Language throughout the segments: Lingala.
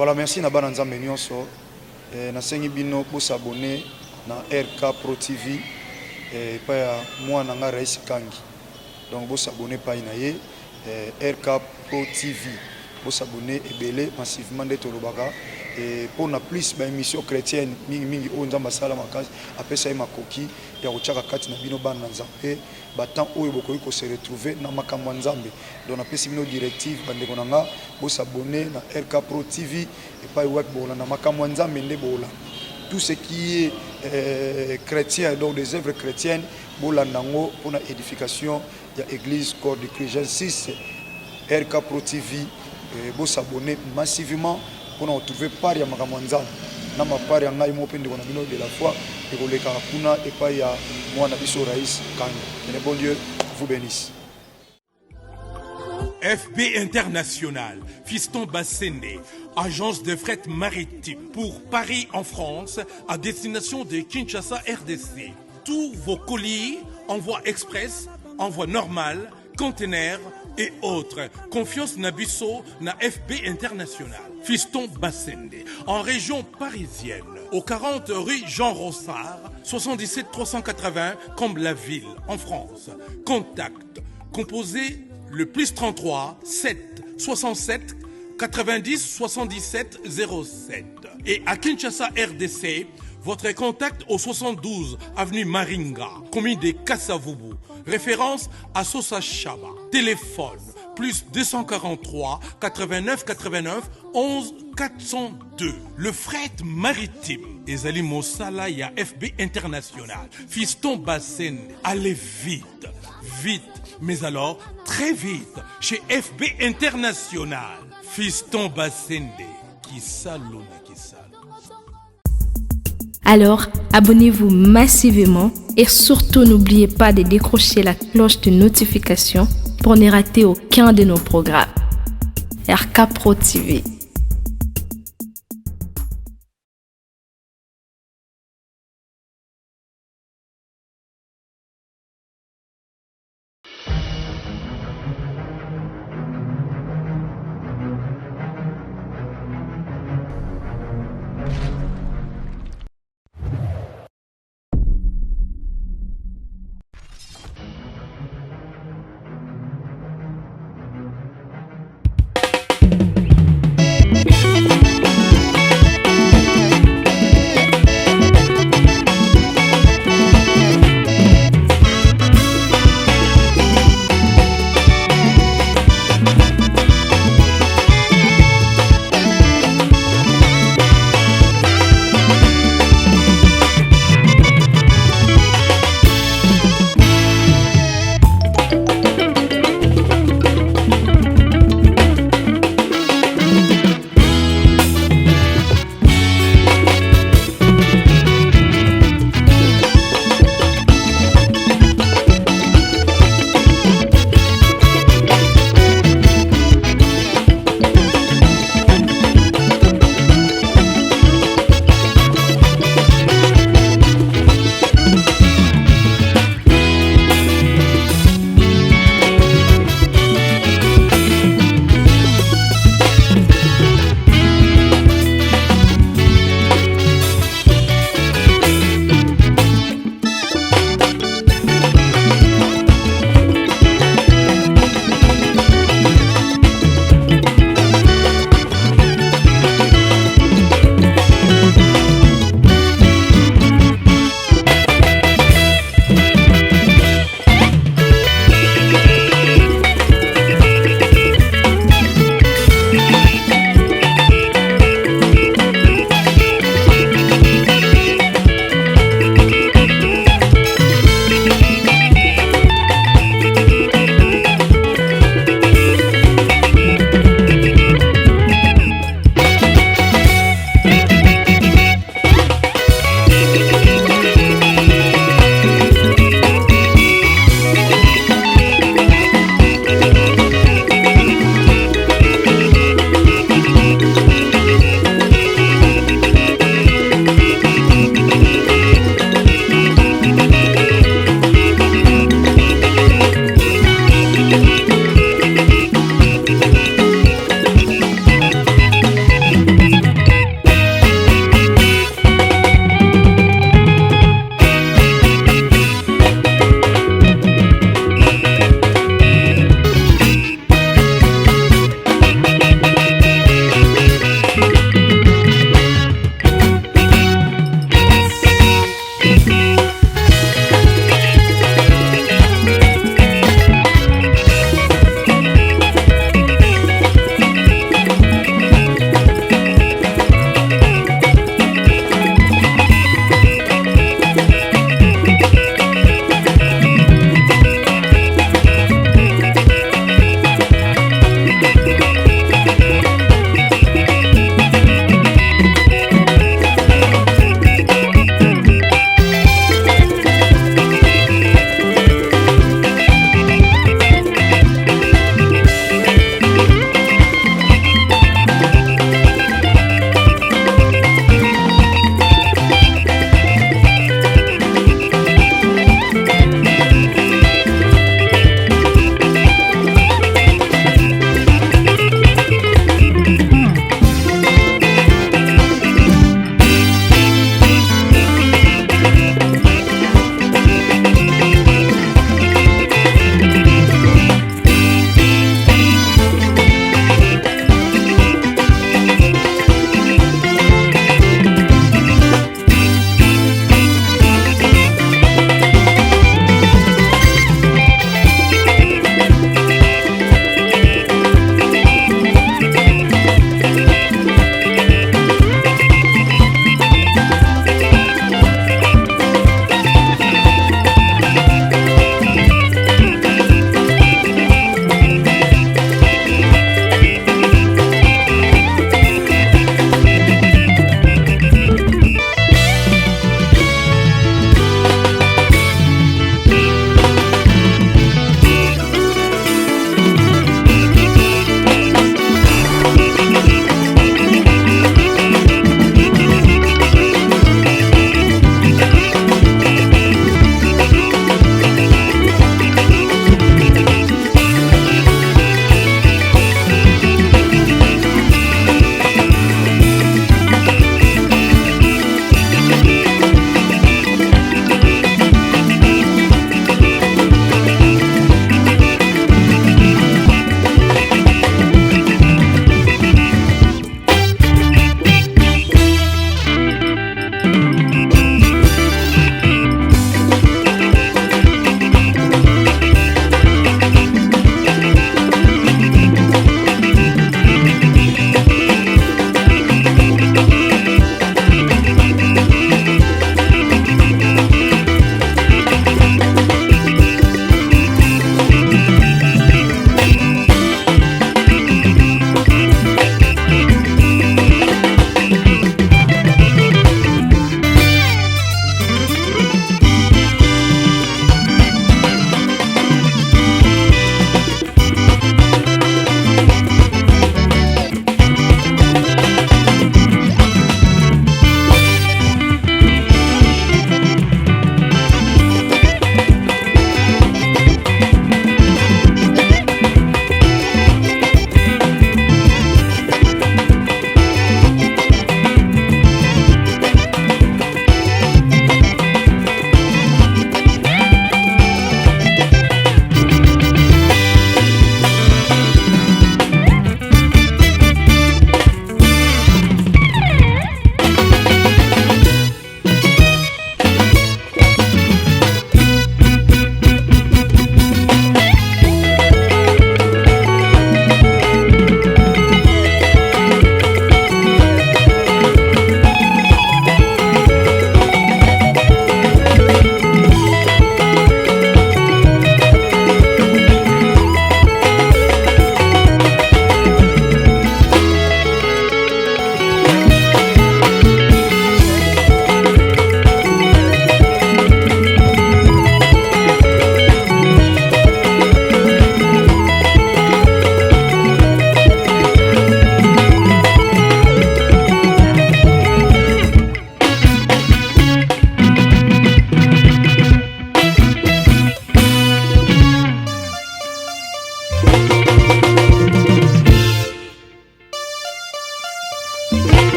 Voilà, merci na bana nzambe nyonso. Nasengi bino pour s'abonner na RK Pro TV pa ya mwana nga Rais Kangi. Donc vous s'abonner pa inaye RK Pro TV. Vous s'abonner ebele massivement de Tolobaka et pour na plus ba émission chrétienne mingi o nzamba sala makasi apesa makoki ya kochaka kati na bino bana nzambe batant oyo bokoki ko se retrouver na makambo nzambe. Donc na pesi bino directive bande konanga vous s'abonner na RK Pro TV et pas web bola na makambo nzambe nde bola. Tout ce qui est chrétien, donc des œuvres chrétiennes, pour la édification de l'église Corps de Christ. J'insiste, RK Pro TV, vous s'abonner massivement pour nous retrouver par ya Makamanzam. Dans ma part, il y a de la foi, et pour les Karakuna, et pas ya moi, Nabiso Raïs Kanye. Que le bon Dieu vous bénisse. FB International, Fiston Bassende, agence de fret maritime pour Paris en France, à destination de Kinshasa RDC. Tous vos colis, envoi express, envoi normal, conteneurs et autres. Confiance Nabiso na FB International, Fiston Bassende, en région parisienne, au 40 rue Jean Rossard, 77 380 Comble-la-Ville, en France. Contact, composé le plus 33 7 67 90 77 07. Et à Kinshasa RDC, votre contact au 72 avenue Maringa, commune de Kassavubu. Référence à Sosa Chaba. Téléphone plus 243 89 89 11 402. Le fret maritime. Ezali Mosala ya FB International. Fiston Bassende. Allez vite, vite. Mais alors, très vite, chez FB International, Fiston Bassende, qui salue, qui salue. Alors, abonnez-vous massivement et surtout n'oubliez pas de décrocher la cloche de notification pour ne rater aucun de nos programmes. RK Pro TV.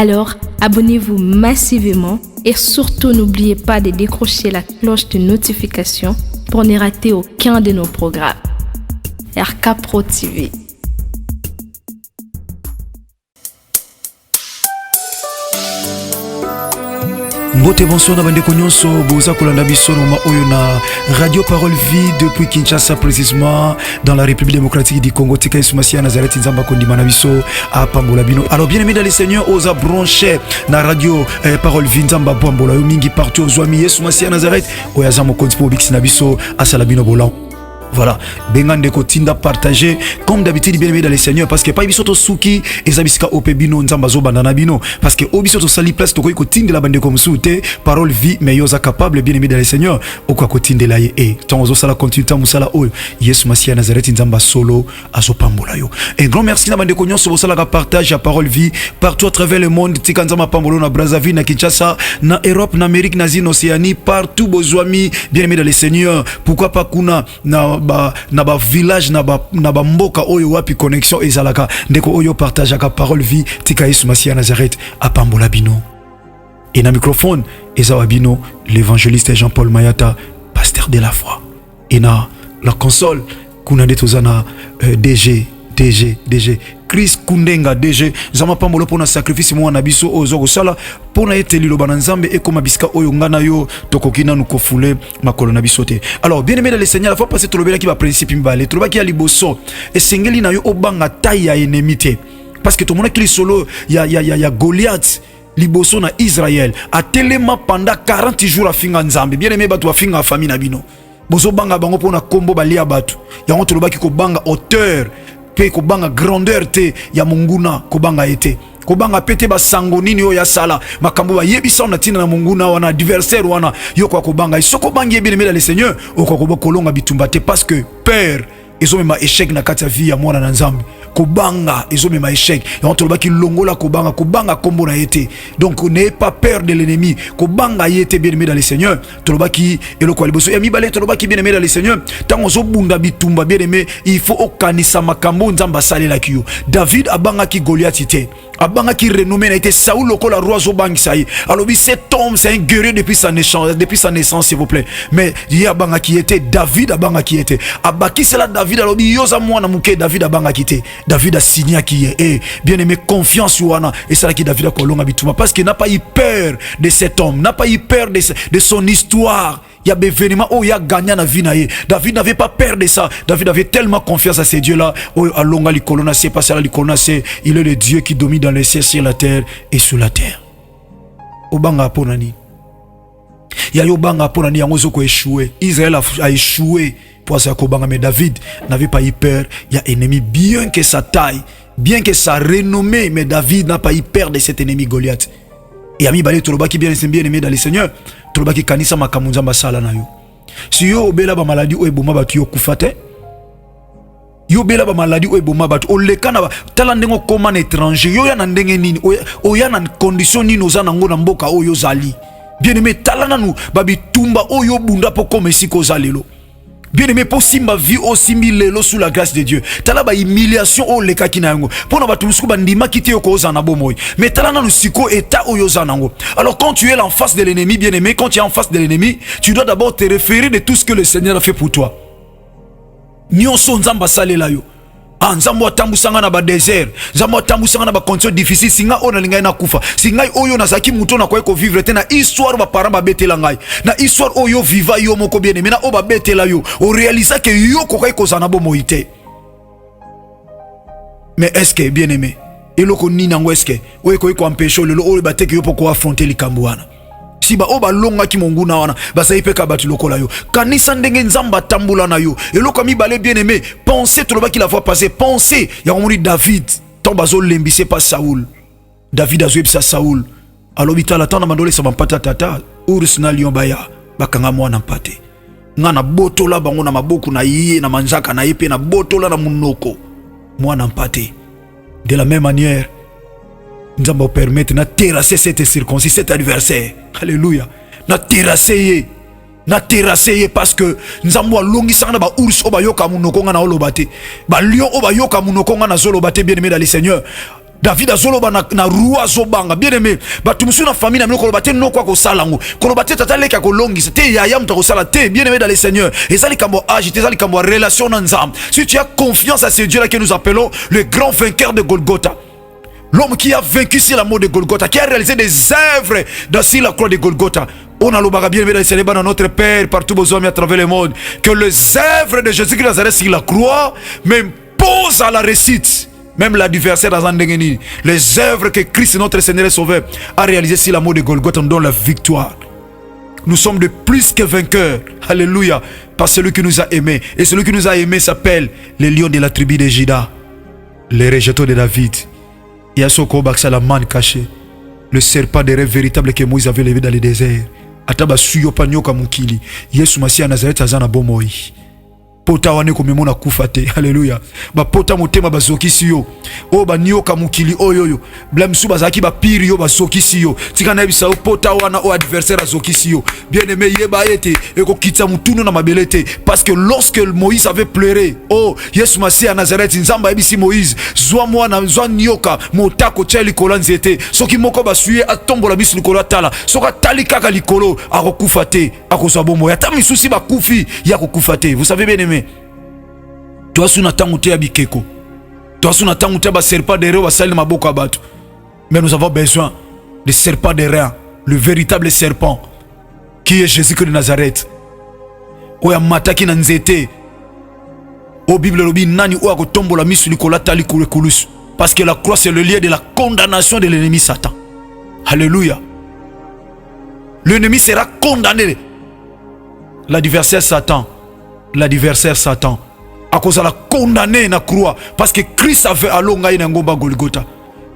Alors, abonnez-vous massivement et surtout n'oubliez pas de décrocher la cloche de notification pour ne rater aucun de nos programmes. RK Pro TV. Mbote bonsoir na bandeko nyonso boza kolanda biso na oyo na Radio Parole Vie depuis Kinshasa, précisément dans la République démocratique du Congo. Tika Yesu Masia Nazareth nzamba kondima na biso a pambola bino. Alors bien aimé dans le Seigneur, oza branché na Radio Parole Vie nzamba pambola yo mingi partout ozwami Yesu Masia Nazareth oyaza mokonzi po bikisi na biso asala bino bolan. Voilà, bengande ko tinda partager comme d'habitude bien aimé dans le Seigneur, parce que pas bisoto suki ezabisika opebino nzamba zo bandana bino, parce que obisoto sali place to ko tinda la bande comme soute parole vie mais yoza capable bien aimé dans le Seigneur okwa ko tinda la e tonzo sala continue ta musala oyo Yesu Masia Nazareth nzamba solo aso pambola yo. Un grand merci na bande ko nyonso bo sala ka partage à parole vie partout à travers le monde, tika nzamba pambolo na Brazzaville na Kinshasa na Europe na Amérique na zine Océanie partout bozwami bien aimé dans le Seigneur. Pourquoi pas kuna na ba village na ba mboka oyo wapi connexion ezalaka ndeko oyo partage ka parole vie tika Yesu Masia Nazareth apambola bino. Et na microphone ezawa bino l'évangéliste Jean-Paul Mayata, pasteur de la foi. Et na la console kuna detozana DG Chris Kundenga DG zama pambolo pona sacrifice mwa na biso ozo kosala pona eteli lo bananzambe e koma bisika oyo ngana yo tokokina nu kofule makolo na biso te. Alors bien aimé dans le Seigneur, la fois passée tolobela ki ba principe mbale toloba ki ya liboso e sengeli na yo obanga taille ya ennemi te, parce que to mona ki solo ya Goliath liboso na Israël a telema pendant 40 jours afinga nzambe. Bien aimé batu afinga famille na bino bozo banga bango pona kombo balia batu yango toloba ki ko banga auteur pe ko banga grandeur te ya munguna ko banga ete ko banga pete ba sango nini yo ya sala makambo ba yebisa na tina na munguna wana adversaire wana yo kwa ko banga isoko bangi bien aimé dans le Seigneur okwa ko kolonga bitumba te, parce que père ezomema échec na kati ya vie ya mwana na nzambe kobanga ezomema échec ya toloba ki longola kobanga kombo na yete. Donc n'ayez pas peur de l'ennemi, kobanga yete bien aimé dans le Seigneur. Toloba ki eloko liboso ya mibale toloba ki bien aimé dans le Seigneur tango zo bunda bitumba bien aimé, il faut okanisa makambo nzamba salela kiyo. David abanga ki Goliath te, abanga ki renommé na été Saoul lokola roi zo bangisa yi. Alors cet homme c'est un guerrier depuis sa naissance s'il vous plaît, mais il abanga ki était David abanga ki était abaki c'est la David alobi yoza mwana muke David abanga ki te. David a signé qui est bien aimé confiance wana et ça qui David a kolonga bituma, parce qu'il n'a pas eu peur de cet homme, n'a pas eu peur de son histoire. Il y a des événements où il y a gagné na vie na ye. David n'avait pas peur de ça. David avait tellement confiance à ces dieux-là. Oh, alonga li kolona c'est pas ça li kolona c'est il est le Dieu qui domine dans les cieux, sur la terre et sous la terre. Obanga ponani. Ya yo banga ponani yango zoko échoué. Israël a échoué. Pour ça kobanga, mais David n'avait pas eu peur. Il y a ennemi, bien que sa taille, bien que sa renommée, mais David n'a pas eu peur de cet ennemi Goliath. Et ami balé toloba ki bien aimé dans le Seigneur, toloba ki kanisa makamunzamba sala na yo. Si yo obela ba maladie o eboma batu yo kufate, yo bela ba maladie o eboma batu o lekana ba tala ndengo koma na étranger yo ya na ndenge nini o ya na condition nini oza nango na mboka o yo zali. Bien aimé tala nanu babi tumba o yo bunda po comme si ko zalelo. Bien aimé, pour simba vie au similelo sous la grâce de Dieu. Tala ba humiliation au leka kinango. Pour na batu musuku bandima kite yoko ozana bomoy. Mais tala na nusiko eta o yozanango. Alors quand tu es en face de l'ennemi, bien aimé, quand tu es en face de l'ennemi, tu dois d'abord te référer de tout ce que le Seigneur a fait pour toi. Nyonso nzamba salela yo. Nzambo atambusanga na ba désert, nzambo atambusanga na ba conditions difficiles, singa ona linga na kufa, singa oyo na zaki muto na ko vivre te na histoire ba parents ba betela ngai, na histoire oyo viva yo moko bien aimé na o ba betela yo, o réalisa que yo ko kai ko zana bo moité. Mais est-ce que bien aimé, eloko nina ngo est-ce que o ko empêcher le o ba te que yo poko affronter likambo wana. Si ba oba longa ki monguna wana basa ipeka batu lokola yo kanisa ndenge nzamba tambula na yo eloko mibale bien aimé, pensez toloba ki la fois passée, pensez ya omoni David tombazo lembise pas Saoul. David azwebisa Saoul alobita la tanda mandole sa mpata tata urs na lion baya bakanga mwana mpate ngana botola bango na maboku na yiye na manzaka na yepe na botola na munoko mwana mpate. De la même manière nous allons permettre de terrasser cette circoncis, cet adversaire. Alléluia. Na terrasser parce que nous avons longi sanga ba ours oba yoka munoko nga na olobate. Ba lion oba yoka munoko nga na zolobate bien aimé dans le Seigneur. David azoloba na roi zobanga. Bien aimé, batumusu na famille na mino kolobate no kwa kosalango. Kolobate tata leka kolongisa te yaya muta kosala te. Bien aimé dans le Seigneur. Ezali kambo agité, ezali kambo relation na nzambe. Si tu as confiance à ce Dieu là que nous appelons le grand vainqueur de Golgotha. L'homme qui a vaincu sur la mort de Golgotha, qui a réalisé des œuvres sur la croix de Golgotha. On a l'obara bien aimé dans le Seigneur, dans notre Père, partout aux hommes à travers le monde, que les œuvres de Jésus-Christ de Nazareth sur la croix m'imposent à la réussite. Même l'adversaire dans un dégueni. Les œuvres que Christ, notre Seigneur et Sauveur, a réalisées sur la mort de Golgotha nous donnent la victoire. Nous sommes de plus que vainqueurs. Alléluia. Par celui qui nous a aimés. Et celui qui nous a aimés s'appelle les lions de la tribu de Juda, les rejetons de David. Il y a ce Kobaksa la manne cachée, le serpent des rêves véritables que Moïse avait levé dans le désert. Ataba suyo panyoka mukili. Yesu Masia Nazareth azana bomoi. Pota wane komemona kufate. Alléluia. Ba pota motema bazokisi yo. O ba nyoka mukili oyoyo. Blamsu bazaki ba piri yo bazokisi yo. Tika na bisa pota wana o adversaire azokisi yo. Bien aimé yeba ete eko kitsa mutunu na mabelete parce que lorsque Moïse avait pleuré, oh Yesu Masia Nazareth nzamba ebisi Moïse, zwa mwana zwa nyoka motako tya likolo nzete. Soki moko basuye atombola biso likolo tala. Soka tali kaka likolo akokufa te, akozwa bomo. Ata misusi bakufi ya kokufa te. Vous savez bien aimé. Toi sous n'attends à bikeko. Toi sous n'attends à serpent de reins à maboko abatu. Mais nous avons besoin de serpent de reins, le véritable serpent qui est Jésus-Christ de Nazareth. Oya mataki na nzete. Au Bible lobi nani oya kotombo la misu likola tali kurekulus. Parce que la croix c'est le lieu de la condamnation de l'ennemi Satan. Alléluia. L'ennemi sera condamné. L'adversaire Satan. L'adversaire Satan à cause de la condamné na croix parce que Christ avait allongé na ngomba Golgotha.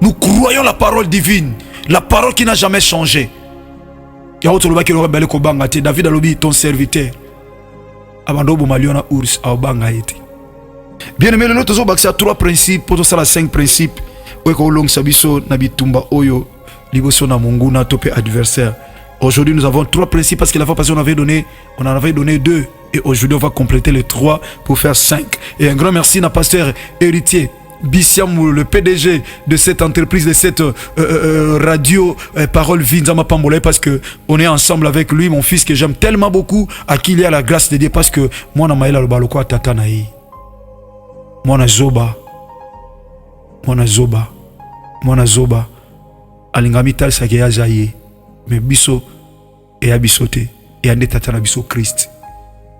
Nous croyons la parole divine, la parole qui n'a jamais changé. David alobi ton serviteur abando bomaliona urs abanga ete. Bien aimé, nous avons baxé 3 principes pour ça 5 principes oko long sabiso na bitumba oyo liboso na mungu na topé adversaire. Aujourd'hui nous avons 3 principes parce que la fois passée on en avait donné 2. Et aujourd'hui, on va compléter les 3 pour faire 5. Et un grand merci à pasteur héritier Bissiam, le PDG de cette entreprise, de cette radio Parole Vie Nzamba Pambolé, parce que on est ensemble avec lui, mon fils que j'aime tellement beaucoup, à qui il y a la grâce de Dieu, parce que moi, na maïla le baloko tata naï. Moi, na zoba. Alingami tal sa ke ya jaye. Mais biso et abisote et ande tata na biso Christ.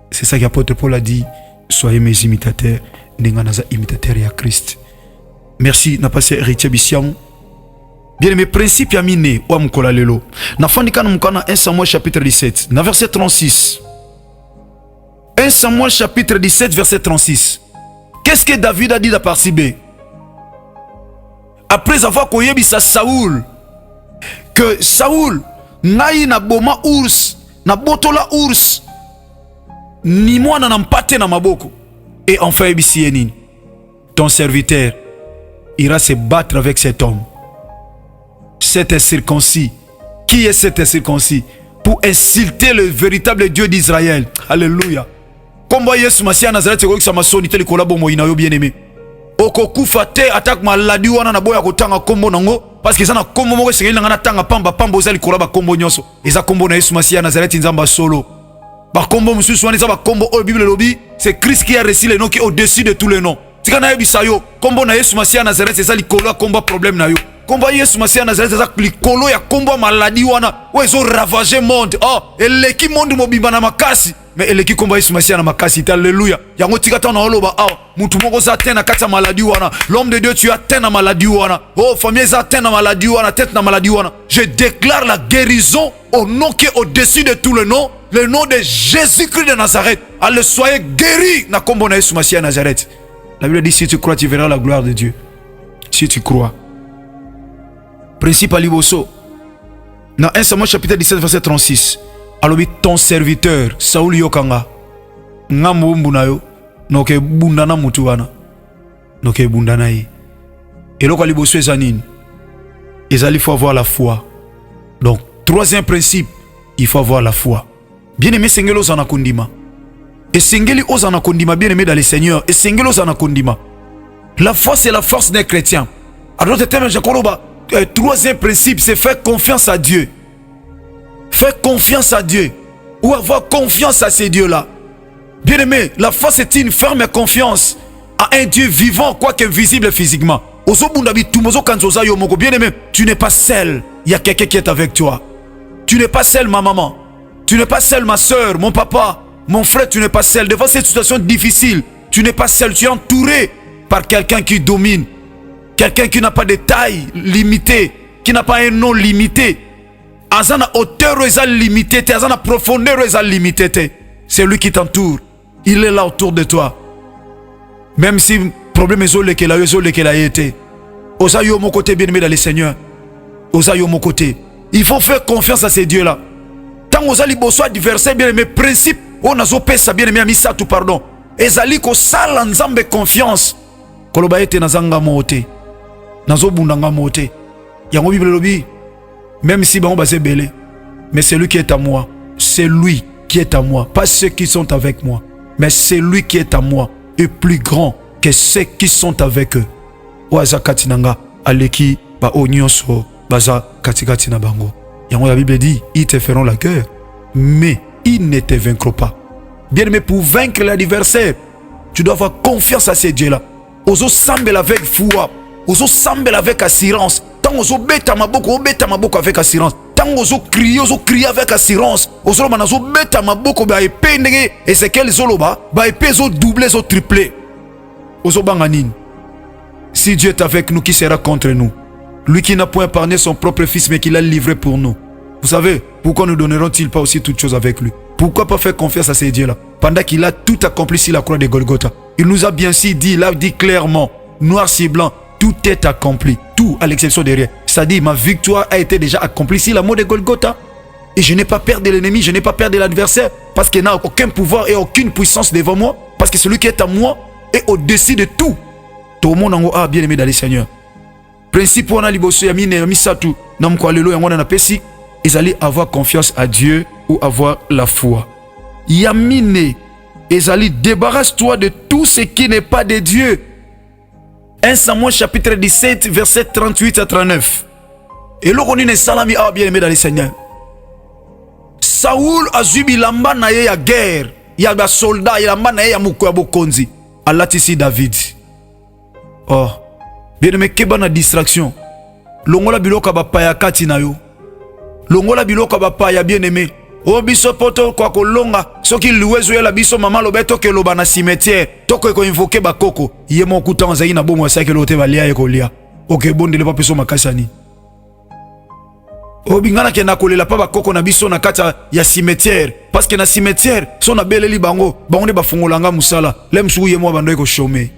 C'est ça qu'apôtre Paul a dit, soyez mes imitateurs, n'enganaza imitateur à Christ. Merci, n'a passé héritier Bissiam. Bien aimé, principe yamine, ou amkola lelo. Na fandika na mukana 1 Samuel chapitre 17, na verset 36. 1 Samuel chapitre 17, verset 36. Qu'est-ce que David a dit à participer? Après avoir koyebisa Saoul, que Saoul, naï na boma ours, na botola ours, ni moi n'en pâté na maboko. Et enfin, ton serviteur ira se battre avec cet homme. Cet incirconcis. Qui est cet incirconcis? Pour insulter le véritable Dieu d'Israël. Alléluia. Comme Yesu Masia Nazareth, c'est quoi que ça m'a sonné le collabo moïna bien aimé. Oko kufate attaque maladie wana na boya kotanga kombo nango parce que ça na kombo moko c'est nga na tanga pamba ozali kolaba kombo nyonso. Eza kombo na Yesu Masia Nazareth nzamba solo. Bakombo mususu wana eza bakombo oyo Bible lobi, c'est Christ qui a reçu les noms qui est au-dessus de tous les noms. Tika na yebisa yo kombo na Yesu Masia Nazareth eza likolo kombo problème na yo. Kombo Yesu Masia Nazareth eza likolo ya kombo maladie wana oyo ravager monde. Oh, eleki monde mobimba na makasi. Mais eleki kombo Yesu Masia na makasi. Alléluia. Yango tika ta na oloba ah mutu moko za tena kati ya maladie wana. L'homme de Dieu tu as tena maladie wana. Oh famille za tena maladie wana, tête na maladie wana. Je déclare la guérison au nom qui est au-dessus de tout le nom. Le nom de Jésus-Christ de Nazareth. Allez, soyez guéris. Na kombo na Yesu Masia Nazareth. La Bible dit si tu crois, tu verras la gloire de Dieu. Si tu crois. Principe à Liboso. Dans 1 Samuel chapitre 17 verset 36. Alors ton serviteur Saoul Yokanga. Ngambo mbunayo. Noke bundana mutuwana. Noke bundana yi. Et là, Liboso ezanine. Il faut avoir la foi. Donc, troisième principe, il faut avoir la foi. Bien-aimé, Sengelo Zana Kondima. Et Sengeli Ozana Kondima, bien-aimé dans le Seigneur. Et Sengelo Zana Kondima. La foi, c'est la force d'un chrétien. À d'autres termes, troisième principe, c'est faire confiance à Dieu. Faire confiance à Dieu. Ou avoir confiance à ces dieux-là. Bien aimé, la foi c'est une ferme confiance à un Dieu vivant, quoique invisible physiquement. Bien aimé, tu n'es pas seul. Il y a quelqu'un qui est avec toi. Tu n'es pas seul, ma maman. Tu n'es pas seul, ma soeur, mon papa, mon frère, tu n'es pas seul. Devant cette situation difficile, tu n'es pas seul. Tu es entouré par quelqu'un qui domine. Quelqu'un qui n'a pas de taille limitée, qui n'a pas un nom limité. Azana hauteur est limitée, azana profondeur est limitée. C'est lui qui t'entoure. Il est là autour de toi. Même si le problème est qu'il a été. Osayo mon côté bien-aimé dans le Seigneur. Osayo mon côté. Il faut faire confiance à ces dieux-là. Tant osali bosso adversaire bien-aimé, principe, on a zopé ça bien-aimé, amisa tout pardon. Ezali ko sala nzambe confiance. Koloba ete nazanga mote. Nazo bundanga mote. Yango Bible lobi. Même si on va se belé, mais c'est lui qui est à moi. C'est lui qui est à moi. Pas ceux qui sont avec moi, mais c'est lui qui est à moi. Et plus grand que ceux qui sont avec eux. Oaza katinanga aleki ba onyonso baza katina bango. Yango la Bible dit, ils te feront la guerre, mais ils ne te vaincront pas. Bien aimé, pour vaincre l'adversaire, tu dois avoir confiance à ces dieux-là. Ozo semble avec foi, ozo semble avec assurance. Tant ozo beta maboko avec assurance. Tant ozo crier avec assurance. Ozo manazo beta maboko ba épée ndenge Ezekiel zoloba, ba épée zo doublé zo triplé. Ozo banganine. Si Dieu est avec nous, qui sera contre nous? Lui qui n'a point épargné son propre fils, mais qui l'a livré pour nous. Vous savez, pourquoi ne donneront-ils pas aussi toutes choses avec lui? Pourquoi pas faire confiance à ces dieux-là? Pendant qu'il a tout accompli sur la croix de Golgotha. Il nous a bien dit, il a dit clairement, noir sur blanc, tout est accompli. Tout, à l'exception de rien. C'est-à-dire, ma victoire a été déjà accomplie sur la mort de Golgotha. Et je n'ai pas peur de l'ennemi, je n'ai pas peur de l'adversaire. Parce qu'il n'a aucun pouvoir et aucune puissance devant moi. Parce que celui qui est à moi est au-dessus de tout. Tout le monde a bien aimé dans le Seigneur. Principe on a liboso ya mine misatu na mkwalelo yango na pesi, ils allaient avoir confiance à Dieu ou avoir la foi. Yamine, ils allaient débarrasse-toi de tout ce qui n'est pas de Dieu. 1 Samuel chapitre 17 verset 38 à 39. Et là on est salami a bien aimé dans le Seigneur. Saoul a zubi lamba na ye ya guerre, ya ba soldat ya lamba na ye ya muko ya bokonzi. Alatisi David. Oh, bien aimé, keba na distraction. Longola biloka bapaya kati na yo. Longola biloka bapaya bien aimé. O biso poto kwa kolonga. Soki luwezo ya la biso mama lobeto ke loba na cimetière. Toko ko invoquer bakoko. Yemo kuta nzai na bomo sa ke lote balia ekolia. Ok bonde le pa peso makasani. O bingana ke na kolela pa bakoko na biso na kata ya cimetière. Parce que na cimetière so na beleli bango. Bango ne bafungolanga musala. Lemsu yemo bando ko chômer.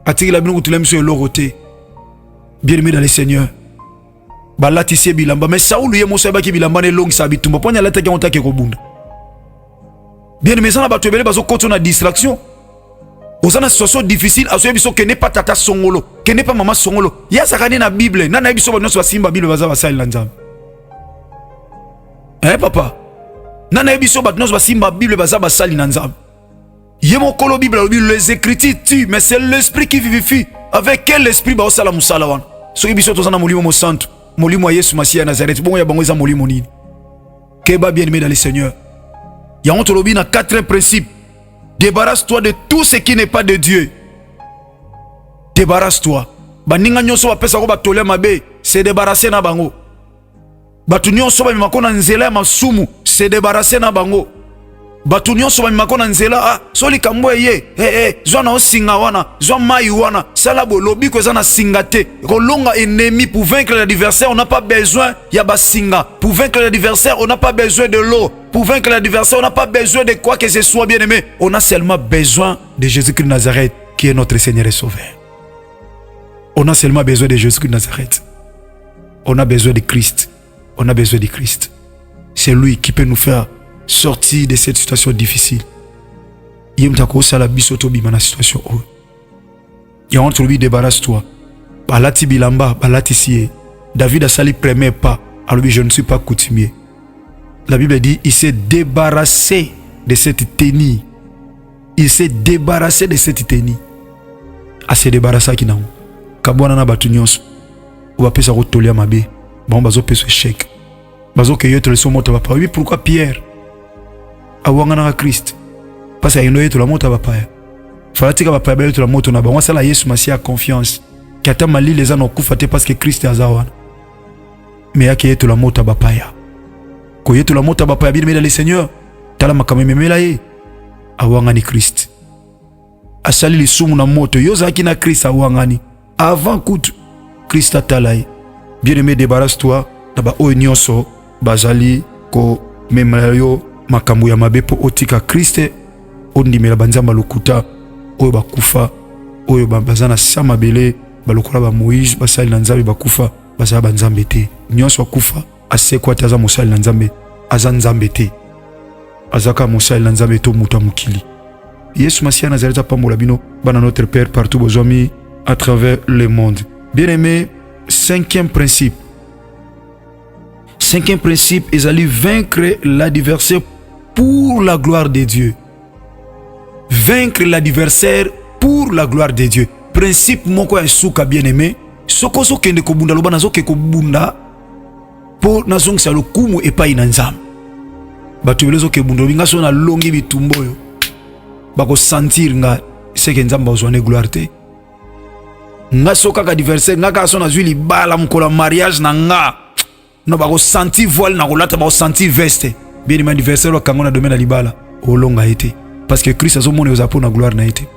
Atiki la bino kutulem sur l'oroté. Bien aimé dans le Seigneur. Balati se bilamba. Mais Saoul yé mosa baki bilamba ne long sabitumba. Ponya la teke onta ke kobunda. Bien aimé, ça na batu ebele bazo koto na distraction. Ozana situation difficile. Aso biso ke ne pas tata songolo. Ke ne pas maman songolo. Ya sakane na Bible. Nana biso ba noso simba Bible baza basali na nzambe. Papa. Nana biso ba noso simba Bible baza basali na nzambe. Yemo kolo Bible, les écritures tuent, mais c'est l'esprit qui vivifie. Avec quel esprit ba osala musala wana? So ibiso tozana molimo mo santo, molimo Yesu Masia Nazareth, bon ya bango za molimo nini. Keba bien aimé dans le Seigneur. Ya on tolobi na 4 principes. Débarrasse-toi de tout ce qui n'est pas de Dieu. Débarrasse-toi. Baninga nyonso ba pesa ko ba tole mabe, c'est débarrasser na bango. Batu nyonso ba makona nzela masumu, c'est débarrasser na bango. Batu nyonso bamimako nzela soli kambo ye zwa na osinga wana zwa mai wana sala bolobi ko za na singate kolonga ennemi. Pour vaincre l'adversaire on n'a pas besoin ya basinga. Pour vaincre l'adversaire on n'a pas besoin de l'eau. Pour vaincre l'adversaire on n'a pas besoin de quoi que ce soit, bien aimé. On a seulement besoin de Jésus-Christ de Nazareth qui est notre Seigneur et Sauveur. On a seulement besoin de Jésus-Christ de Nazareth. On a besoin de Christ. On a besoin de Christ. C'est lui qui peut nous faire sortir de cette situation difficile. Yemtako sala biso to bima na situation o. Ya on te lui débarrasse-toi. Balati bilamba, balati sié. David a sali premier pas. Alors je ne suis pas coutumier. La Bible dit il s'est débarrassé de cette tenue. Il s'est débarrassé de cette tenue. A se débarrasser qui n'a. kabwana na batu nyonso ou apesa ko tolia mabe bon bazo peso échec bazo ke yeto le somo ta papa. Oui, pourquoi Pierre awanga na Christ parce que inoye to la moto papa falatika papa ba yeto la moto na ba wasala Yesu Masia confiance kata mali les ans okufa te parce que Christ azawana mais yake yeto la moto papa ko yeto la moto papa bien mais le Seigneur tala makameme mela ye awanga ni Christ asali li sumu na moto yozaki na Christ awangani avant kutu Christ atalai. Bien-aimé, débarrasse-toi na ba oyo nyonso bazali ko memelayo makambo ya mabe po otika Christ ondimela banzamba lokuta oyo bakufa oyo bazana sama bele balokola ba Moïse basali na nzambe bakufa bazala banzambe te nyonso akufa asekwa taza mosali na nzambe aza nzambe te azaka mosali na nzambe to muta mukili. Yesu Masia Nazareth pambola bino bana notre Père partout vos amis à travers le monde. Bien-aimé, cinquième principe est d'aller vaincre l'adversaire pour la gloire de Dieu. Vaincre l'adversaire pour la gloire de Dieu. Principe moko ya suka bien-aimé, soko so kende ko bunda loba nazo ke ko bunda po nazo ngisa lokumu epai na nzambe. Batu belezo ke bunda binga so na longi bitumbo yo. Bako sentir nga seke nzamba ozwane gloire te. Nga soka ka adversaire nga ka so na zwi libala mkola mariage na nga. No bako sentir voile na kolata bako sentir veste. Bien ma adversaire wakango na domaine libala olonga ete parce que Christ azomone ozapo na gloire na ete.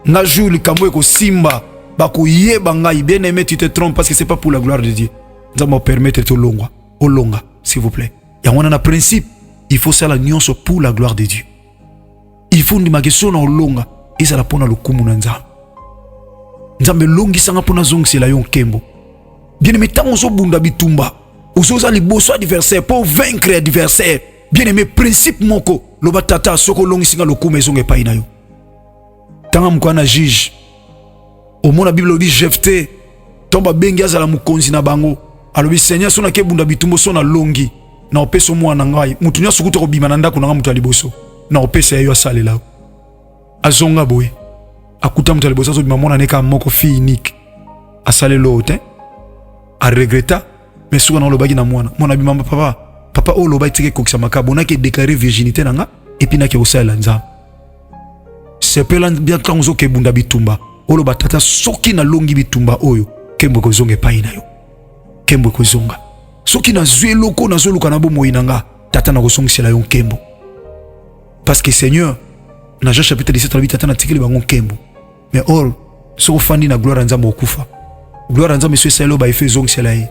Nga jour likambo eko simba bako yeba ngai bien aimé tu te trompes parce que c'est pas pour la gloire de Dieu. Nzamba permettre to longwa olonga s'il vous plaît. Ya wana na principe il faut ça la nyonso pour la gloire de Dieu. Il faut ndima keso na olonga ezala pona lokumu na nzambe. Nzambe longi sanga pona zongsela yo nkembo. Bien aimé tango so bunda bitumba. Ozoza liboso adversaire pour vaincre adversaire. Bien aimé principe moko loba tata soko longi singa lokumu ezonge pa ina yo. Tanga mkwana juge. Omona Bible dit Jephté tomba bengi azala mukonzi na bango. Alobi Seigneur sona ke bunda bitumbo sona longi. Na opeso mwana ngai. Mutu nyaso kuto kobima na ndako na mutu aliboso. Na opesa yo asalela azonga boy akuta mtu alibosa so bimamona neka moko fille unique asalelo ote a regretta mais souvent na lobaki na mwana bimamba papa o loba itike kokisa makabo na ke déclarer virginité nanga et puis na ke osala nzambe c'est pelan bien quand zo ke bunda bitumba o loba tata soki na longi bitumba oyo kembo ko zonge paina yo kembo ko zonga soki na zweloko na zoluka na bomo inanga tata na ko songisela yo kembo. Parce que Seigneur, dans Jean chapitre 17, on a dit que le kembo. Mais or, ce qu'on na gloire en Nzambe okufa. Gloire en Nzambe c'est celle ba fait zong selaye.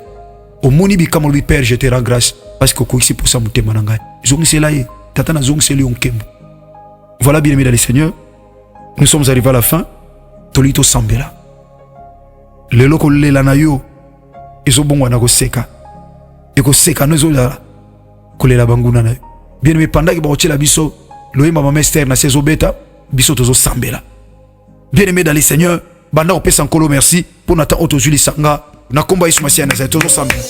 Au moni bi comme le Père, je te rends grâce parce que koiksi pour ça mutema nanga. Zong selaye, tata na zong selaye on kembo. Voilà bien aimé dans le Seigneur, nous sommes arrivés à la fin. Tolito sambela. Le loko le lanayo ezo bongo na ko seka. E ko seka no ezo la kolela banguna na. Bien aimé pendant que ba ochela biso Loïma ma mester na sezo beta biso tozo sambela. Bien aimé dans le Seigneur, banda opesa encore merci pour nata otozuli sanga na komba Yesu Masia na tozo sambela.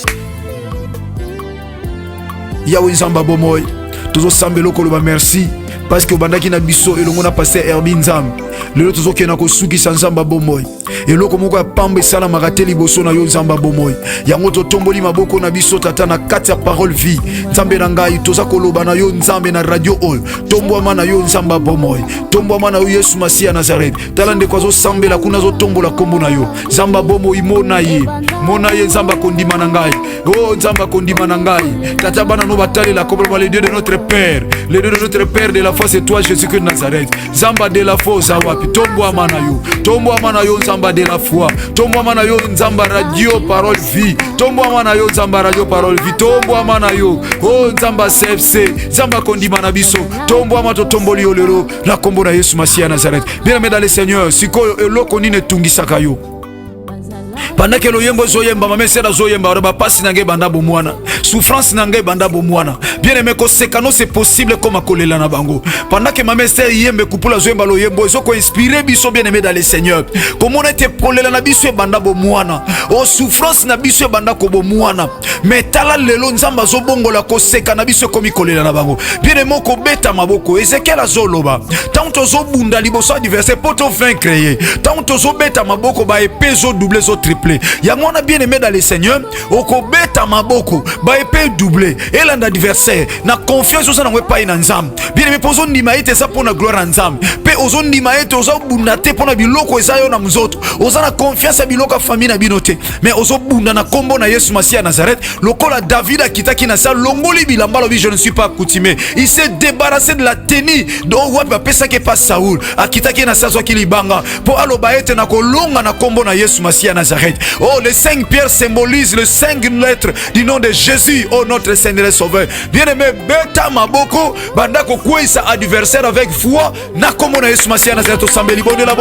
Yawe nzamba bomoy tozo sambelo ko loba merci parce que banda ki na biso elongo na pasteur Herbin Nzam. Lelo tozo kena ko suki sanzamba bomoy. Eloko moko ya pambe sala magateli boso na yo nzamba bomoy. Yango to tomboli maboko na biso tata na kati ya parole vie. Nzambe na ngai toza koloba na yo nzambe na radio all. Tombwa na yo nzamba bomoy. Tombwa na yo Yesu Masia Nazareth. Talande kwa zo sambela kuna zo tombola kombo na yo. Nzamba bomoy mona ye nzamba kondima na ngai. Oh nzamba kondima na ngai. Tata bana no batale la kombo le Dieu de notre Père. Le Dieu de notre Père de la foi c'est toi Jésus Christ de Nazareth. Nzamba de la foi zawapi. Tombwa mana yo nzamba de la foi. Tombwa mana yo nzamba radio parole vie. Tombwa mana yo nzamba radio parole vie. Tombwa mana yo oh nzamba CFC nzamba kondima na biso. Tombwa mato tomboli yo lero la kombo na Yesu Masia Nazareth. Bien aimé dans le Seigneur, sikoyo eloko nini tungisaka yo. Pendant que loyembo zoyemba mame sera zoyemba ora ba pasi nange banda bomwana souffrance nanga banda bomwana bien aimé ko sekano c'est possible comme akolela na bango pendant que maman Esther yembe kupula zoemba lo yembo zo ko inspirer biso bien aimé dans le Seigneur comment on était kolela na biso banda bomwana o souffrance na biso banda ko bomwana mais tala lelo nzamba zo bongola ko seka na biso komi kolela na bango bien aimé ko beta maboko Ezekiel azoloba tant zo bunda liboso du verset poto vaincre tant zo beta maboko ba épée zo doublé zo triplé ya mwana bien aimé dans le Seigneur oko beta maboko ba épée doublé et l'un d'adversaire na confiance oza na pas ina nzam bien aimé pozo ndima ite sa pona gloire nzam pe ozo ndima ite ozo bunda te pona biloko eza yo na mzoto oza na confiance ya biloko famille na binote mais ozo bunda na kombo na Yesu Masia Nazareth lokola David akitaki na sa longoli bilamba lobi je ne suis pas accoutumé il s'est débarrassé de la tenue donc wapi apesa ke pas Saoul akitaki na sa zo kilibanga po aloba ete na kolonga na kombo na Yesu Masia Nazareth oh les 5 pierres symbolisent les 5 lettres du nom de Jésus oh notre Seigneur et Sauveur bien aimé beta maboko banda ko kwesa adversaire avec foi na kombo na Yesu Masia Nazareth osambeli bondela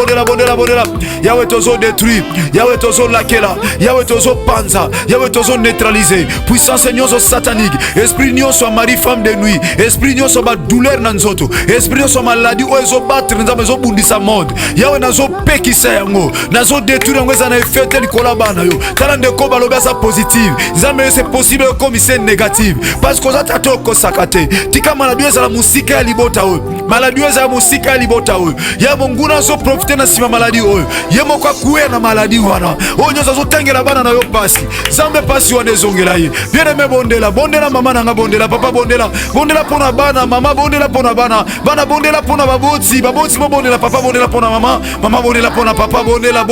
yawe tozo détruire yawe tozo lakela yawe tozo panza yawe tozo neutraliser puissance nyonso satanique esprit nyonso mari femme de nuit esprit nyonso ba douleur na nzoto esprit nyonso maladie o ezo battre nzambe zo bundisa monde yawe nazo pekisa yango nazo détruire yango za na effet likola bana yo tala ndeko baloba sa positive nzambe c'est possible comme c'est négative parce que za tato ko sakate tika maladie za la musika ya libota o maladie za musika ya libota o ya monguna so profiter na sima maladie o yemo kwa kuwe na maladie wana o nyoza zo tengela bana na yo pasi zambe pasi wana ezongela ye bien aimé bondela mama nanga bondela papa bondela pona bana mama bondela pona bana bondela pona babotsi mo bondela papa bondela pona mama bondela pona papa bondela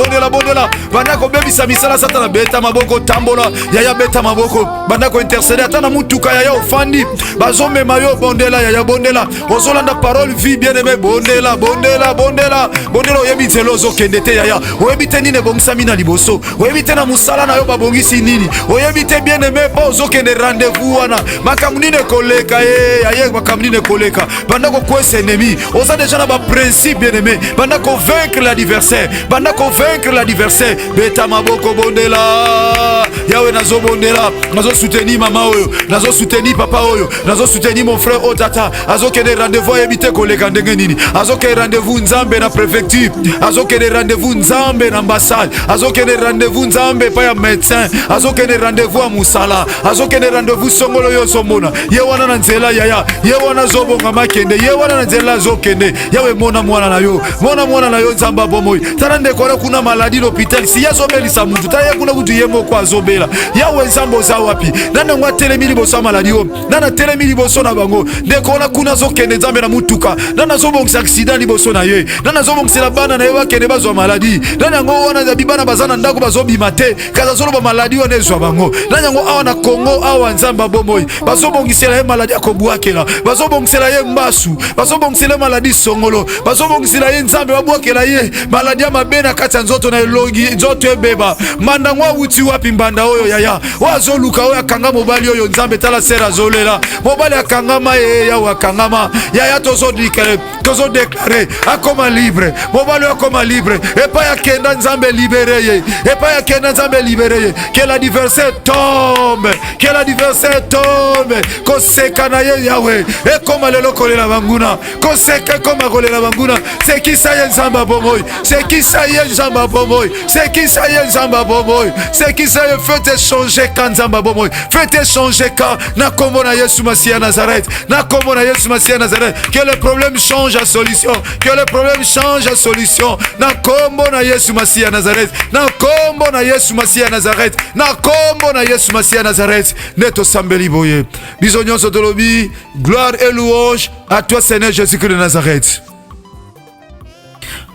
banda ko bebisa misala satana beta maboko tambola yaya beta maboko banda ko intercéder atana mutuka yaya ofandi bazome mayo bondela yaya bondela ozolanda parole vie bien aimé bondela oyebite lozo kendete yaya oyebite nini bongisa mina liboso oyebite na musala na yo babongisi nini oyebite bien aimé po ozokende rendez-vous wana makamnine koleka yaya makamnine koleka banda ko kwese ennemi oza déjà na ba principe bien aimé banda ko vaincre l'adversaire beta maboko bondela yawe nazo bondela nazo soutenir mama oyo nazo soutenir papa oyo nazo soutenir mon frère otata azokende rendez-vous ebite koleka ndenge nini azokende rendez-vous nzambe na préfecture azokende rendez-vous nzambe na ambassade azokende rendez-vous nzambe pa ya médecin azokende rendez-vous a musala azokende rendez-vous songolo yo somona ye wana na nzela yaya ye wana zobonga makende ye wana na nzela zokende yawe mona mwana na yo nzamba bomoy tarande kora kuna maladi l'hôpital si yazo belisa mutu taya kuna kutu yemo kwa zobela yawe nzambo za wapi nana ngwa telemili bosa maladi o nana telemili boso na bango ndekona kuna zokende nzambe na mutuka nana zobongisa accident liboso na ye nana zobongisa bana na yewa kende bazwa maladi nana ngo wana za bibana bazana ndako bazobima te kaza zolo ba maladi wana ezwa bango nana ngo awa na Congo awa nzamba bomoy bazobongisa ye maladi akobwakela bazobongisa ye mbasu bazobongisa maladi songolo bazobongisa ye nzambe babwakela ye maladi ya mabena kata nzoto na elongi nzoto ebeba manda ngwa uti wapi mbanda oyo yaya wazoluka oyo akanga mobali oyo nzambe tala sera zolela mobali akangama ya wakangama yaya tozo déclarer akoma libre mobali akoma libre epa ya kenda nzambe libéré ye epa ya kenda nzambe libéré ye que l'adversaire tombe koseka na ye yawe ekoma lelo kolela banguna koseka koma kolela banguna c'est qui ça ye nzamba bomoy c'est qui ça ye nzamba bomoy c'est qui ça ye nzamba bomoy c'est qui ça ye fait changer quand nzamba bomoy fait changer quand na kombo na Yesu Masia Nazareth na kombo na Yesu Masia Nazareth que le problème change à solution na kombo na Yesu Masia Nazareth na kombo na Yesu Masia Nazareth na kombo na Yesu Masia Nazareth neto sambeli boye bisognon sotolobi gloire et louange à toi Seigneur Jésus-Christ de Nazareth.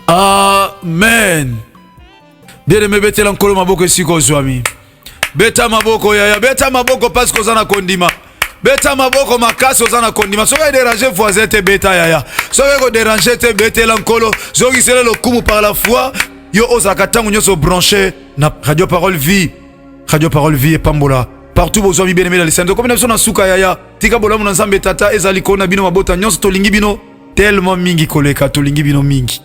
Amen. Bien-aimé, betela nkolo maboko esiko zwami. Beta maboko yaya, beta maboko parce que ozana kondima. Beta maboko makasi ozana kondima. Soka déranger voisin te beta yaya. Soka ko déranger te betela nkolo. Zoki sele le kumu par la foi. Yo ozaka tangu nyoso branché na Radio Parole Vie. Radio Parole Vie et Pambola. Partout vos amis bien-aimés dans les scènes. Comme nous na suka yaya. Tika bola muna nzambe tata ezali kona bino mabota nyonso tolingi bino tellement mingi koleka tolingi bino mingi.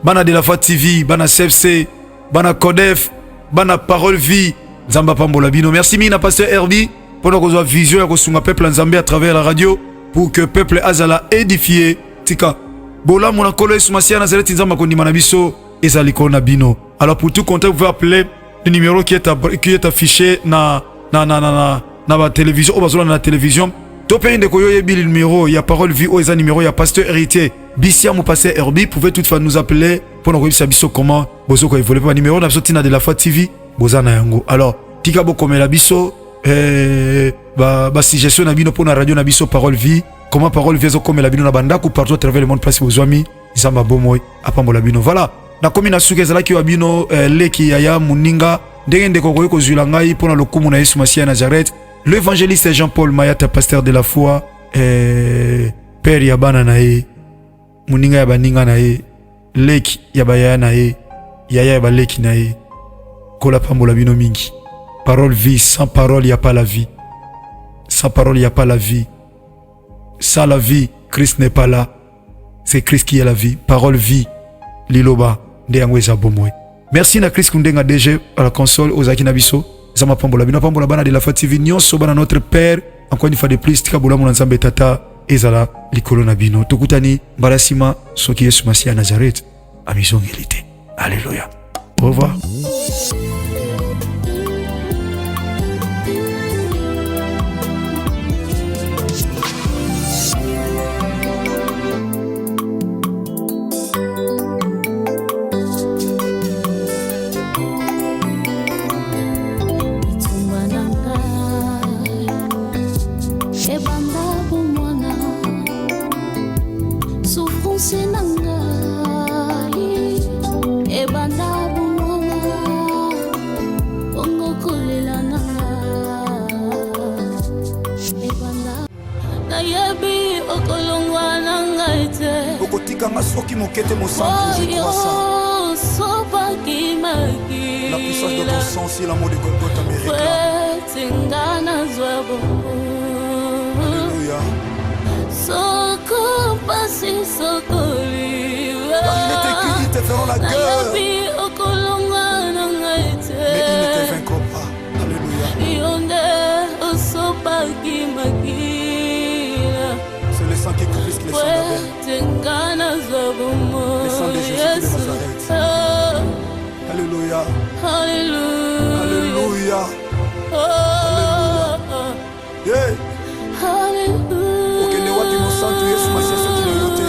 Bana de la Foi TV, bana CFC, bana Codef, bana Parole Vie, Zamba pambola bino. Merci mina pasteur Herbie pour notre vision et sunga peuple nzambe à travers la radio pour que peuple azala édifié. Tika bola mon akolo esumasi Nazareth nzamba kondima na biso ezali kona bino. Alors pour tout contact vous pouvez appeler le numéro qui est affiché na la télévision ou bazola na télévision. Topé inde koyo yebi le numéro, il y a parole vie au numéro, il y a pasteur héritier. Bissia mon pasteur Herbie, pouvez toutefois nous appeler pour nous dire biso comment bozo ko évoluer pas numéro na biso tina de la foi TV bozana yango. Alors tika bo komela biso ba suggestion na bino pour na radio na biso parole vie, comment parole vie zo komela bino na bandako partout à travers le monde place bozwami izamba bomoy apambola bino. Voilà. Na komi na suke zala ki wa bino leki yaya muninga ndenge ndeko ko kozwila ngai pour na lokumu na Yesu Masia Nazareth. L'évangéliste Jean-Paul Mayata, pasteur de la foi, père Yabana nae, Muninga Yabaninga nae, Leki Yabaya nae, Yaya Yaba Leki nae, Kola Pambola Bino Mingi. Parole vie, sans parole, il n'y a pas la vie. Sans parole, il n'y a pas la vie. Sans la vie, Christ n'est pas là. C'est Christ qui est la vie. Parole vie, Liloba, Ndeyangweza Bomoy. Merci na Christ Kundenga DG à la console, aux Akinabiso. Zama pambola bina pambola bana de la foi TV nyonso bana notre père encore une fois de plus tika bola mona nzambe tata ezala likolo na bino tokutani barasima soki Yesu Masia Nazareth amizongelite. Alléluia. Au revoir. Soki mokete mosantu, je crois ça. La puissance de ton sang, c'est l'amour de Golgotha me réclame. Alléluia. Car il est écrit, ils te feront la guerre, mais ils ne te vaincront pas. Alléluia. C'est le sang qui couvre le sang d'Abel. Le sang de Jésus de Nazareth. Alléluia. Alléluia. Alléluia. Yeah. Okende wapi mosantu Yesu Masia soki na yote.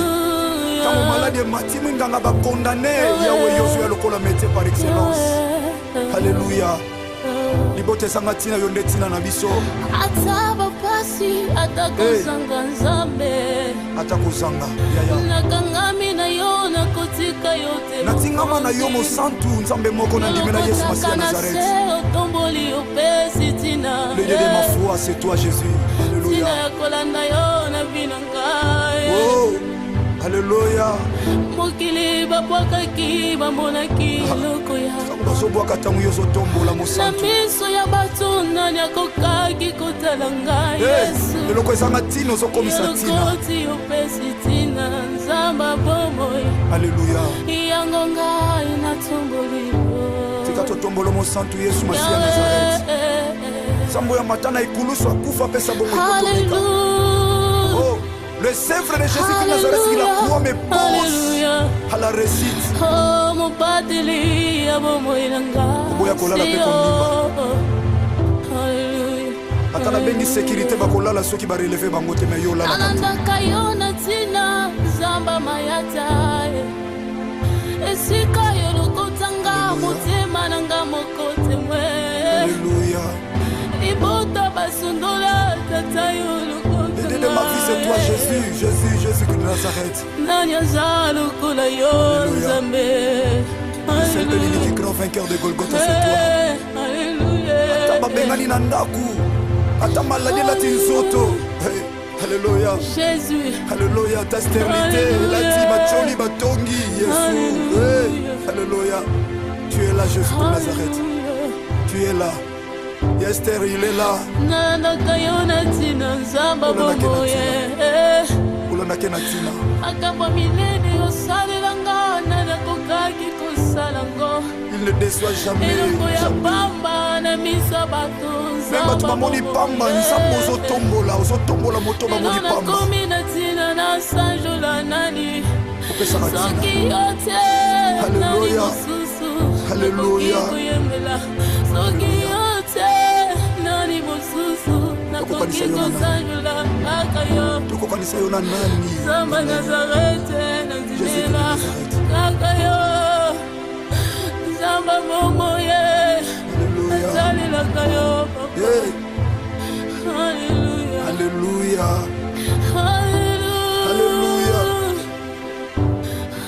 Tango malade mati mwinganga ba condamné Yahweh Yosu ya lokola métier par excellence. Alléluia. Libote sanga tina yonde tina na biso. Ataba pasi atakozanga nzambe. Atakozanga yaya. Nakangami na yo na kotika yote. Natingama na yo mosantu nzambe moko na ndimela Yesu Masia Nazareth. Otomboli opesi tina. Le Dieu de ma foi, c'est toi Jésus. Alléluia. Tina ya kolanda yo na binanga. Oh. Alléluia. Mokili babwakaki bamonaki loko ya. Bazobwaka tango yo zotombola mosantu. Na miso ya bato nani akokaki kotala ngai Yesu. Eloko ezanga tina ozokomisa tina. Elokoti opesi tina nzamba bomoy. Alléluia. Yango ngai natomboli yo. Tika totombola mosantu Yesu Masia Nazareth. Sambo ya matana ikulusu akufa pesa bongo ikotomeka. Oh. Le Sèvre de Jésus de Nazareth, il a croix mes pose à la récite. Oh, mon pateli, abomoinanga. Oboya kolala pe kondima. Alléluia. Atana bengi sécurité ba kolala soki ba relever bango te me yo la. Ananda kayona tina zamba mayata. Esika yo lokotanga motema nanga mokote mwe. Alléluia. Ibota basundola tata yo. De ma vie, c'est toi, Jésus, Jésus, Jésus de Nazareth. C'est l'unique grand vainqueur de Golgotha, c'est toi. Alléluia. Atababengani na ndaku. Atamaladi la tinzoto. Alléluia. Jésus. Alléluia. Ta stérilité, la dit macholi batongi, Jésus. Alléluia. Tu es là, Jésus de Nazareth. Tu es là. Esther, il est là. Nana kayona tina nzamba bomoye. Ulona kena tina. Akapa milene osalelanga nana kokaki kosalango. Il ne ne déçois jamais. eloko ya pamba na miso bato Même bato bamoni pamba nzambe ozotombola moto bamoni pamba. nakomi na ntina nasanjola nani soki yo te nani mosusu nakoki koyembela soki yo te nani mosusu nakoki kosanjola kaka yo tokokanisa yo na nani Zamba Nazarete nazimela kaka yo Zamba momo ye azalelaka yo papa. Hallelujah. Hallelujah. Hallelujah.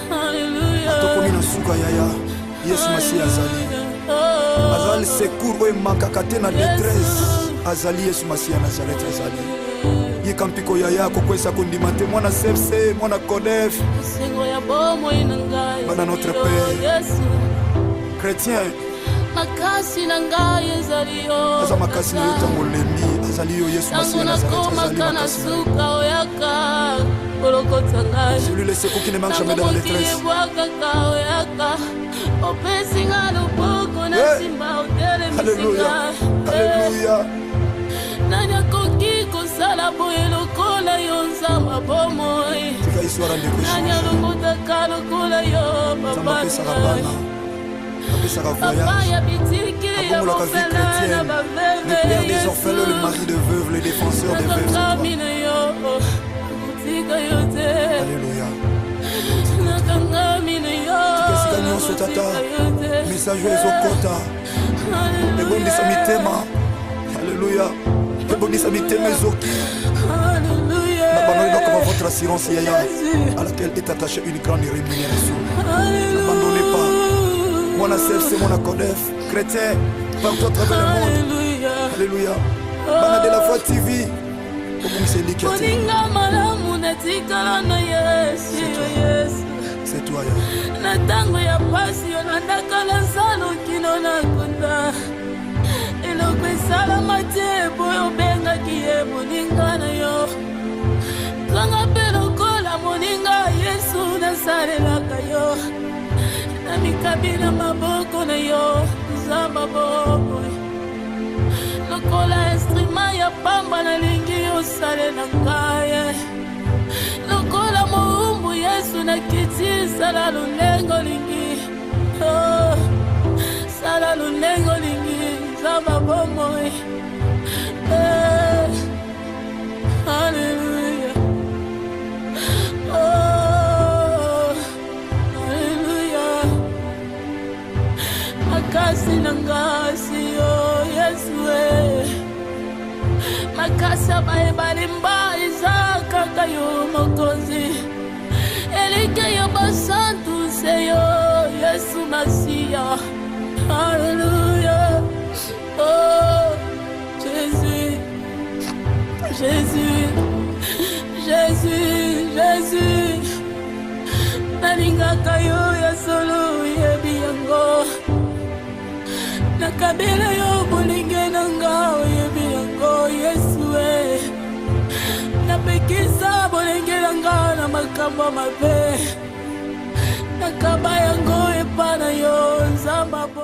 Hallelujah. Tokomi na suka yaya Yesu Masi azali secours oyo emakaka te na détresse azali Yesu Masi ya Nazareth azali yika mpiko yaya kokwesa kondima te mwana sepse mwana kodef bana notre père chrétien makasi na ngai ezali yo aza makasi na yo ntango lembi azali yo Yesu Masi ya Nazareth azali makasi na yo celui le secours qui ne manque jamais dans la détresse. Alléluia. Alléluia. Nani akoki kosala boye lokola yo nzamba bomoi nani alokotaka lokola yo papa papa ya bitiki ya mofele na baveve le père des orphelins, le mari de veuve, le défenseur des veuves, Alléluia. Tukesika nyonso tata message ezokota ebondisa mitema. Alléluia. Ebondisa mitema ezoki n'abandonnez pas votre assurance yaya à laquelle est attachée une grande rémunération. N'abandonnez pas. Mon ACFC, mon ACODEF, chrétien, partout à travers le monde. Alléluia. Bana de la foi TV. C'est toi, Yaya. Natango ya pasi yo nandakala salo kino na konda eloko esalama te boyo bengaki ye moninga na yo kanga mpe lokola moninga Yesu nasalelaka yo na mikabi na maboko na yo nzamba bobo lokola instrument ya pamba nalingi osalela ngai lokola moumbu Yesu na kiti sala lulengo lingi sala lulengo lingi zamba bomoi Hallelujah. Hallelujah. Makasi nangasi yo Yesu makasa baebali mba izaka kayo mokonzi elike yo basantu seyo Yesu Masia. Alléluia. Oh Jésus, Jésus, Jésus, Jésus nalingaka yo ya solo yebi yango nakabela yo bolinge nanga yebi yango Yesu napekisa bolinge nanga na makambo mabe nakaba yango epana yo nzamba